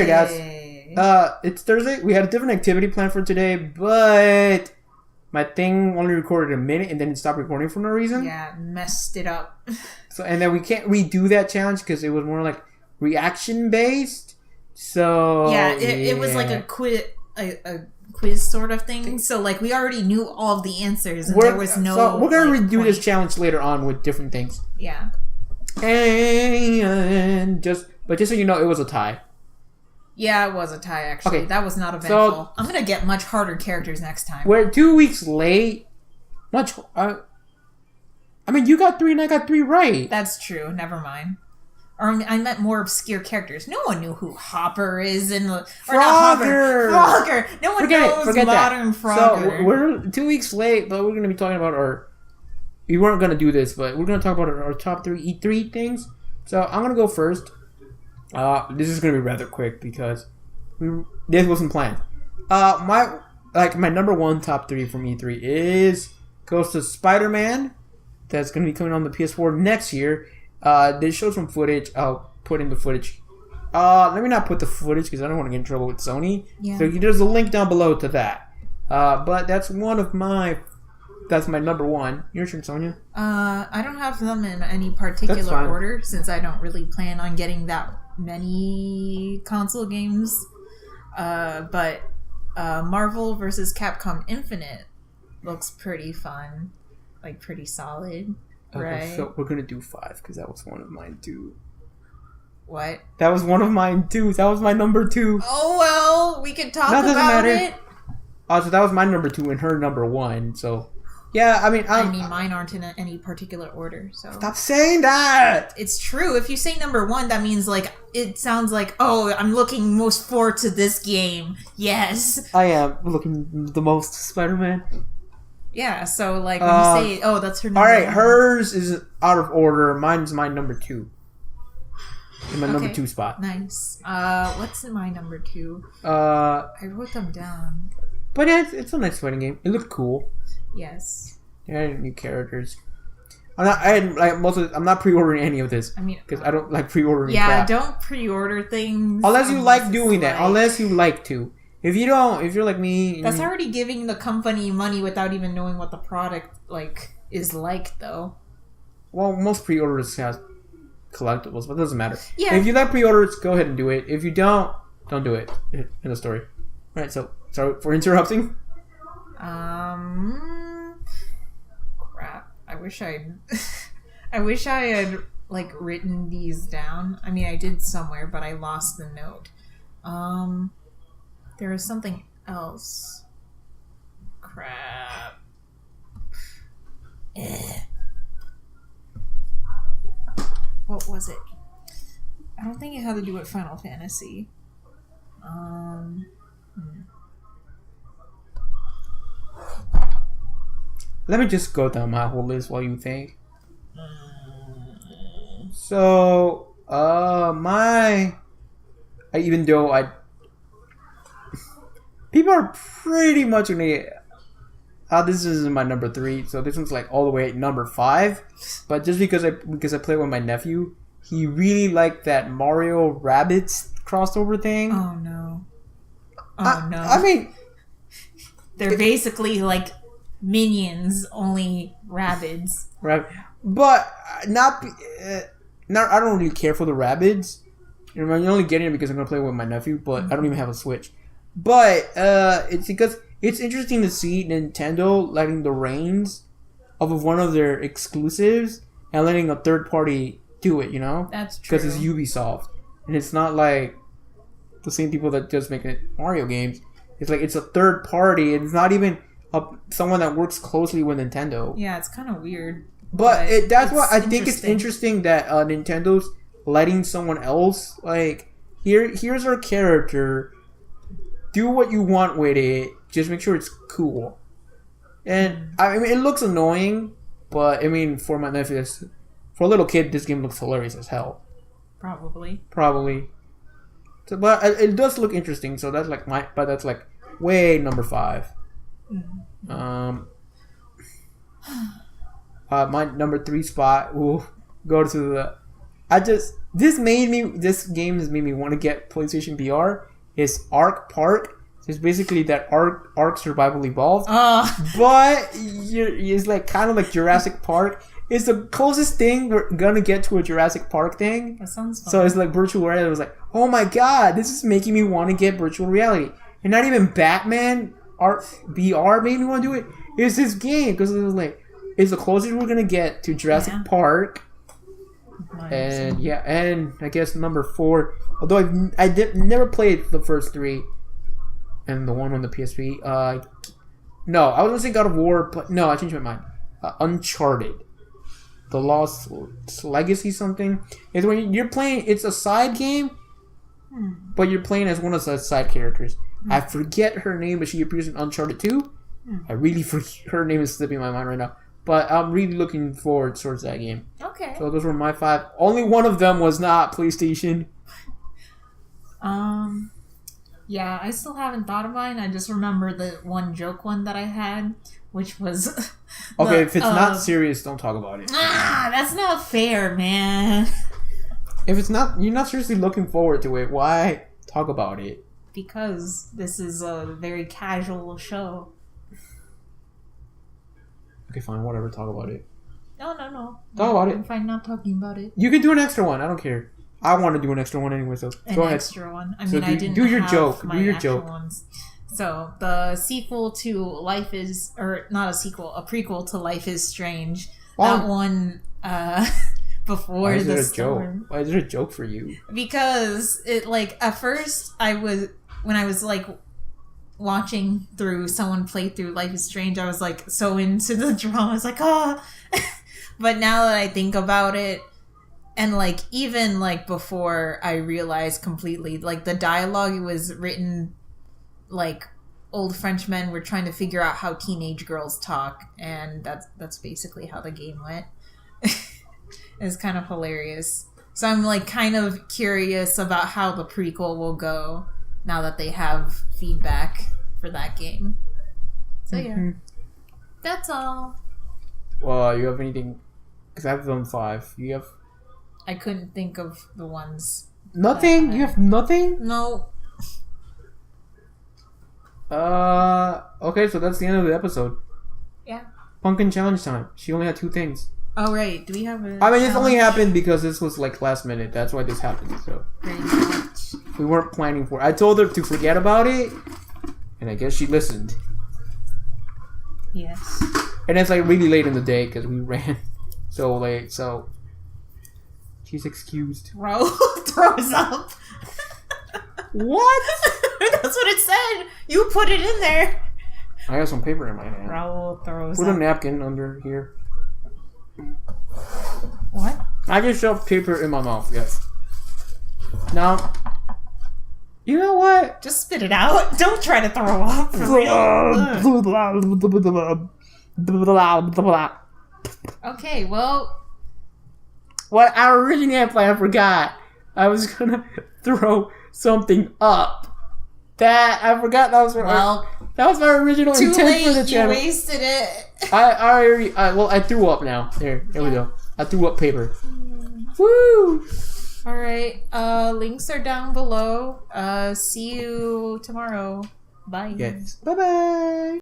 there, guys. It's Thursday. We had a different activity planned for today, but my thing only recorded a minute and then it stopped recording for no reason. Yeah, messed it up. So and then we can't redo that challenge because it was more like reaction based. So yeah, it was like a quiz sort of thing. So like we already knew all of the answers, and there was no. So we're gonna redo point. this challenge later on with different things. Yeah. And just so you know, it was a tie. Yeah, it was a tie, actually. Okay. That was not eventful. So, I'm going to get much harder characters next time. We're 2 weeks late. I mean, you got 3 and I got 3 right. That's true. Never mind. Or I meant more obscure characters. No one knew who Hopper is in the... Frogger! Frogger! No one knows modern Frogger. So, we're 2 weeks late, but we're going to be talking about our... We weren't going to do this, but we're going to talk about our top 3 E3 things. So, I'm going to go first. This is gonna be rather quick because this wasn't planned. My number 1 top 3 from E3 goes to Spider-Man. That's gonna be coming on the PS4 next year. They showed some footage. I'll put in the footage. Let me not put the footage because I don't want to get in trouble with Sony. Yeah. So there's a link down below to that. But that's my number 1. Your turn, Sonia. I don't have them in any particular order since I don't really plan on getting that many console games. But Marvel vs. Capcom Infinite looks pretty fun. Like, pretty solid. Right? So we're going to do 5 because that was one of mine too. What? That was one of mine too. That was my number 2. Oh, well, we can talk about it. So that was my number 2 and her number 1. So, yeah, I mean, mine aren't in any particular order. So stop saying that. It's true. If you say number 1, that means like it sounds like, oh, I'm looking most forward to this game. Yes, I am looking the most Spider-Man. Yeah. So like when you say, oh, that's her number. All right, 1. hers is out of order. Mine's my number 2. In my number 2 spot. Nice. What's in my number 2? I wrote them down. But it's a nice fighting game. It looked cool. Yes. Yeah, new characters. I'm not pre-ordering any of this. I mean, because I don't like pre-ordering. Yeah, crap. Don't pre-order things unless you like doing that. Unless you like to. If you don't, if you're like me, that's already giving the company money without even knowing what the product is like, though. Well, most pre-orders have collectibles, but it doesn't matter. Yeah. If you like pre-orders, go ahead and do it. If you don't do it. In the story. All right. So sorry for interrupting. Crap. I wish I had written these down. I mean, I did somewhere, but I lost the note. There was something else. Crap. What was it? I don't think it had to do with Final Fantasy. Let me just go down my whole list while you think. So, even though people are pretty much gonna. This is my number 3, so this one's all the way at number 5. But just because I play with my nephew, he really liked that Mario Rabbids crossover thing. Oh no! No! I mean, they're basically like minions, only Rabbids. Right, but not. I don't really care for the Rabbids. You're only getting it because I'm gonna play with my nephew, but I don't even have a Switch. But it's because it's interesting to see Nintendo letting the reins of one of their exclusives and letting a third party do it. You know, that's true. Because it's Ubisoft, and it's not like the same people that just make Mario games. It's it's a third party. It's not even someone that works closely with Nintendo. Yeah, it's kind of weird. But that's why I think it's interesting that Nintendo's letting someone else here's our character. Do what you want with it. Just make sure it's cool. And I mean, it looks annoying, but I mean, for my nephew, for a little kid, this game looks hilarious as hell. Probably. So, but it does look interesting. So that's but that's way number 5. Mm-hmm. My number 3 spot will go to This game has made me want to get PlayStation VR. It's Ark Park. It's basically that Ark Survival Evolved. But it's like kind of like Jurassic Park. It's the closest thing we're gonna get to a Jurassic Park thing. That sounds fun. So it's like virtual reality. I was like, oh my god, this is making me want to get virtual reality. And not even Batman Ark VR made me want to do it. It's this game because it was like, it's the closest we're gonna get to Jurassic Park. And and I guess number 4. Although I never played the first 3, and the one on the PSP. No, I was gonna say God of War, but no, I changed my mind. Uncharted, The Lost Legacy, something. It's when you're playing. It's a side game, but you're playing as one of the side characters. I forget her name, but she appears in Uncharted 2. I really forget her name is slipping my mind right now. But I'm really looking forward towards that game. Okay. So those were my 5. Only one of them was not PlayStation. Yeah, I still haven't thought of mine. I just remember the one joke one that I had, which was... Okay, if it's not serious, don't talk about it. That's not fair, man. If it's not... You're not seriously looking forward to it, why talk about it? Because this is a very casual show. Okay, fine, whatever, talk about it. No. Talk about it. I'm fine not talking about it. You can do an extra one, I don't care. I want to do an extra one anyway, so go ahead. An extra one. I mean, so I didn't do your have joke. my Do your actual joke. ones. So, the sequel to Life is... Or, not a sequel, a prequel to Life is Strange. That one, before Why is the it a storm. joke? Why is it a joke for you? Because, it, like, at first, when I was, like, watching through someone play through Life is Strange, I was, like, so into the drama. I was like, But now that I think about it, and, like, even, like, before I realized completely, like, the dialogue was written, like, old Frenchmen were trying to figure out how teenage girls talk, and that's basically how the game went. It's kind of hilarious. So I'm, like, kind of curious about how the prequel will go now that they have feedback for that game. So, yeah. That's all. Well, you have anything... Because I've done 5. You have... I couldn't think of the ones. Nothing? You have nothing? No. Okay, so that's the end of the episode. Yeah. Pumpkin challenge time. She only had 2 things. Oh, right. Do we have a I mean, this only happened because this was, like, last minute. That's why this happened, so... Pretty much. We weren't planning for it. I told her to forget about it, and I guess she listened. Yes. And it's, like, really late in the day because we ran so late, so... She's excused. Raul throws up. What? That's what it said. You put it in there. I have some paper in my hand. Raul throws Put up. a napkin under here. What? I just shoved paper in my mouth, yes. Now, you know what? Just spit it out. Don't try to throw up. For real. Okay, well... What I originally had planned, I forgot. I was gonna throw something up. That I forgot. That was my original too intent late, for the channel. You wasted it. I threw up now. There we go. I threw up paper. Woo! All right. Links are down below. See you tomorrow. Bye. Yes. Bye bye.